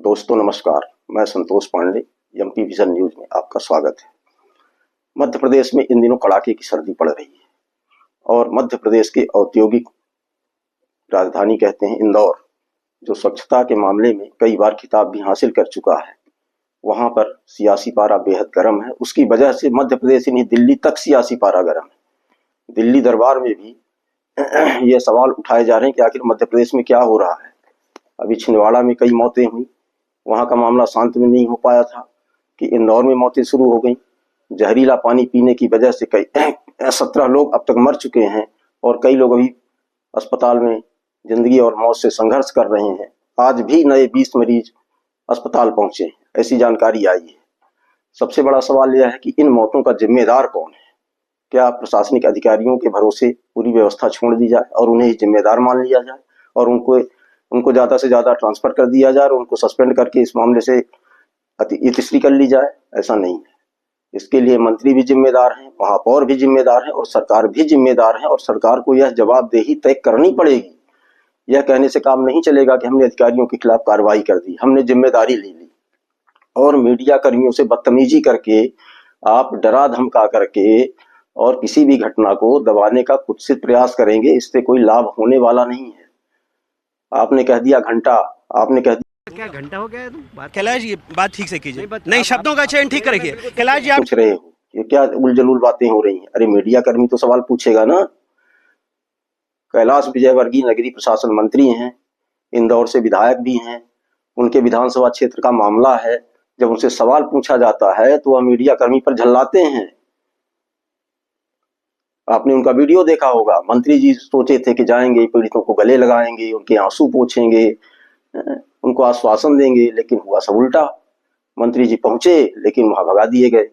दोस्तों नमस्कार, मैं Santosh Pandey, MP vision news में आपका स्वागत है। मध्य प्रदेश में इन दिनों कड़ाके की सर्दी पड़ रही है और मध्य प्रदेश के औद्योगिक राजधानी कहते हैं इंदौर, जो स्वच्छता के मामले में कई बार खिताब भी हासिल कर चुका है, वहां पर सियासी पारा बेहद गर्म है। उसकी वजह से मध्य प्रदेश ही नहीं, दिल्ली तक सियासी पारा गर्म है। दिल्ली दरबार में भी ये सवाल उठाए जा रहे हैं कि आखिर मध्य प्रदेश में क्या हो रहा है। अभी छिंदवाड़ा में कई मौतें हुई, वहां का मामला शांत में नहीं हो पाया था कि इंदौर में मौतें शुरू हो गई। जहरीला पानी पीने की वजह से कई 17 लोग अब तक मर चुके हैं और कई लोग अभी अस्पताल में जिंदगी और मौत से संघर्ष कर रहे हैं। आज भी नए 20 मरीज अस्पताल पहुंचे, ऐसी जानकारी आई है। सबसे बड़ा सवाल यह है कि इन मौतों का जिम्मेदार कौन है। क्या प्रशासनिक अधिकारियों के भरोसे पूरी व्यवस्था छोड़ दी जाए और उन्हें ही जिम्मेदार मान लिया जाए और उनको ज्यादा से ज्यादा ट्रांसफर कर दिया जाए और उनको सस्पेंड करके इस मामले से इतिश्री कर ली जाए? ऐसा नहीं है। इसके लिए मंत्री भी जिम्मेदार हैं, महापौर भी जिम्मेदार हैं और सरकार भी जिम्मेदार है और सरकार को यह जवाबदेही तय करनी पड़ेगी। यह कहने से काम नहीं चलेगा कि हमने अधिकारियों के खिलाफ कार्रवाई कर दी, हमने जिम्मेदारी ले ली और मीडिया कर्मियों से बदतमीजी करके, आप डरा धमका करके और किसी भी घटना को दबाने का कुत्सित प्रयास करेंगे, इससे कोई लाभ होने वाला नहीं है। आपने कह दिया घंटा, आपने कह दिया क्या घंटा हो गया तुम कैलाश जी बात ठीक से कीजिए, नहीं शब्दों का चयन ठीक रखिए। कैलाश जी आप पूछ रहे हो, ये क्या उलझुल बातें हो रही हैं? अरे मीडिया कर्मी तो सवाल पूछेगा ना। कैलाश विजयवर्गीय नगरीय प्रशासन मंत्री हैं, इंदौर से विधायक भी हैं, उनके विधानसभा क्षेत्र का मामला है। जब उनसे सवाल पूछा जाता है तो वह मीडिया कर्मी पर झल्लाते हैं। आपने उनका वीडियो देखा होगा। मंत्री जी सोचे थे कि जाएंगे, पीड़ितों को गले लगाएंगे, उनके आंसू पोंछेंगे, उनको आश्वासन देंगे, लेकिन हुआ सब उल्टा। मंत्री जी पहुंचे लेकिन वहां भगा दिए गए।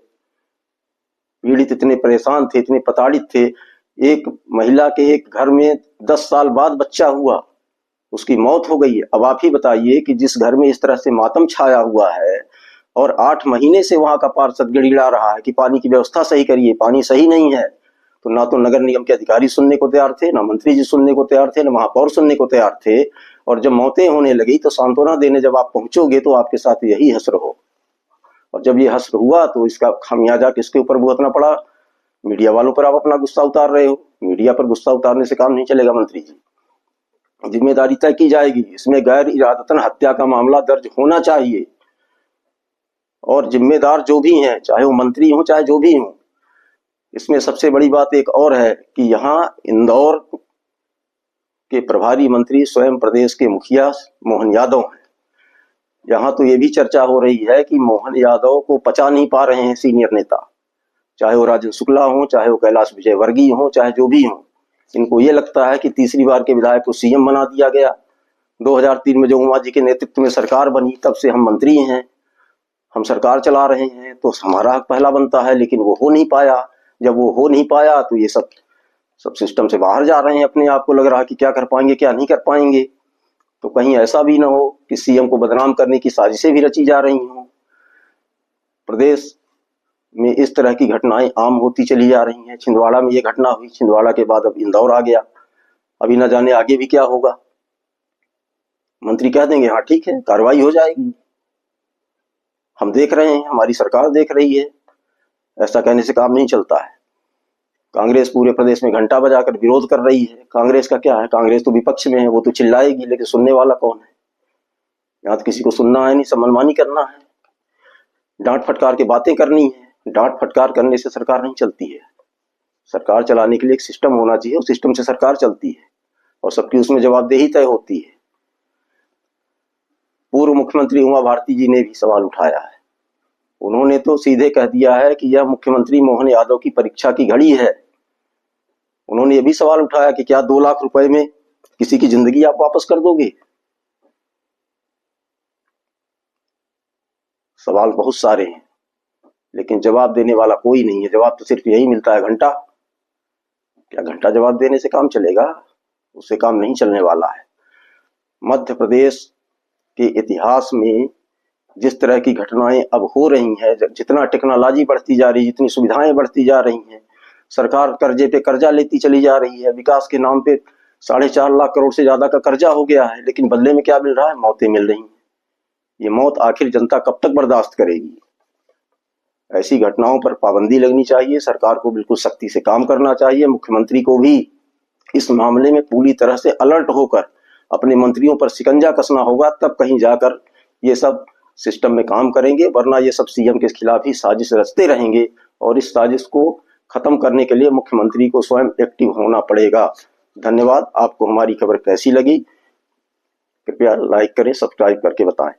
पीड़ित इतने परेशान थे, इतने प्रताड़ित थे। एक महिला के एक घर में 10 साल बाद बच्चा हुआ, उसकी मौत हो गई है। अब आप ही बताइए कि जिस घर में इस तरह से मातम छाया हुआ है और 8 महीने से वहां का पार्षद गिड़गिड़ा रहा है कि पानी की व्यवस्था सही करिए, पानी सही नहीं है, तो ना तो नगर निगम के अधिकारी सुनने को तैयार थे, ना मंत्री जी सुनने को तैयार थे, ना महापौर सुनने को तैयार थे। और जब मौतें होने लगी तो सांत्वना देने जब आप पहुंचोगे तो आपके साथ यही हश्र हो। और जब ये हश्र हुआ तो इसका खामियाजा किसके ऊपर भुगतना पड़ा? मीडिया वालों पर आप अपना गुस्सा उतार रहे हो। मीडिया पर गुस्सा उतारने से काम नहीं चलेगा मंत्री जी। जिम्मेदारी तय की जाएगी। इसमें गैर इरादतन हत्या का मामला दर्ज होना चाहिए और जिम्मेदार जो भी हैं, चाहे वो मंत्री हो चाहे जो भी हो। इसमें सबसे बड़ी बात एक और है कि यहाँ इंदौर के प्रभारी मंत्री स्वयं प्रदेश के मुखिया मोहन यादव हैं। यहाँ तो ये भी चर्चा हो रही है कि मोहन यादव को पचा नहीं पा रहे हैं सीनियर नेता, चाहे वो राजन शुक्ला हो, चाहे वो कैलाश विजयवर्गीय हो, चाहे जो भी हो। इनको ये लगता है कि तीसरी बार के विधायक को सीएम बना दिया गया। 2003 में जो उमा जी के नेतृत्व में सरकार बनी तब से हम मंत्री हैं, हम सरकार चला रहे हैं, तो हमारा हक पहला बनता है, लेकिन वो हो नहीं पाया। जब वो हो नहीं पाया तो ये सब सिस्टम से बाहर जा रहे हैं। अपने आप को लग रहा है कि क्या कर पाएंगे क्या नहीं कर पाएंगे। तो कहीं ऐसा भी ना हो कि सीएम को बदनाम करने की साजिशें भी रची जा रही हों। प्रदेश में इस तरह की घटनाएं आम होती चली जा रही हैं। छिंदवाड़ा में ये घटना हुई, छिंदवाड़ा के बाद अब इंदौर आ गया। अभी न जाने आगे भी क्या होगा। मंत्री कह देंगे हाँ ठीक है, कार्रवाई हो जाएगी, हम देख रहे हैं, हमारी सरकार देख रही है। ऐसा कहने से काम नहीं चलता है। कांग्रेस पूरे प्रदेश में घंटा बजाकर विरोध कर रही है। कांग्रेस का क्या है, कांग्रेस तो विपक्ष में है, वो तो चिल्लाएगी, लेकिन सुनने वाला कौन है? यहाँ तो किसी को सुनना है नहीं, सब मनमानी करना है, डांट फटकार के बातें करनी है। डांट फटकार करने से सरकार नहीं चलती है। सरकार चलाने के लिए एक सिस्टम होना चाहिए, उस सिस्टम से सरकार चलती है और सबकी उसमें जवाबदेही तय होती है। पूर्व मुख्यमंत्री उमा भारती जी ने भी सवाल उठाया है। उन्होंने तो सीधे कह दिया है कि यह मुख्यमंत्री मोहन यादव की परीक्षा की घड़ी है। उन्होंने ये भी सवाल उठाया कि क्या 2 लाख रुपए में किसी की जिंदगी आप वापस कर दोगे? सवाल बहुत सारे हैं लेकिन जवाब देने वाला कोई नहीं है। जवाब तो सिर्फ यही मिलता है, घंटा। क्या घंटा जवाब देने से काम चलेगा? उससे काम नहीं चलने वाला है। मध्य प्रदेश के इतिहास में जिस तरह की घटनाएं अब हो रही हैं, जितना टेक्नोलॉजी बढ़ती जा रही है, जितनी सुविधाएं बढ़ती जा रही हैं, सरकार कर्जे पे कर्जा लेती चली जा रही है। विकास के नाम पे 4.5 लाख करोड़ से ज्यादा का कर्जा हो गया है, लेकिन बदले में क्या मिल रहा है? मौतें मिल रही हैं। ये मौत आखिर जनता कब तक बर्दाश्त करेगी? ऐसी घटनाओं पर पाबंदी लगनी चाहिए। सरकार को बिल्कुल सख्ती से काम करना चाहिए। मुख्यमंत्री को भी इस मामले में पूरी तरह से अलर्ट होकर अपने मंत्रियों पर शिकंजा कसना होगा, तब कहीं जाकर ये सब सिस्टम में काम करेंगे, वरना ये सब सीएम के खिलाफ ही साजिश रचते रहेंगे और इस साजिश को खत्म करने के लिए मुख्यमंत्री को स्वयं एक्टिव होना पड़ेगा। धन्यवाद। आपको हमारी खबर कैसी लगी? कृपया लाइक करें, सब्सक्राइब करके बताएं।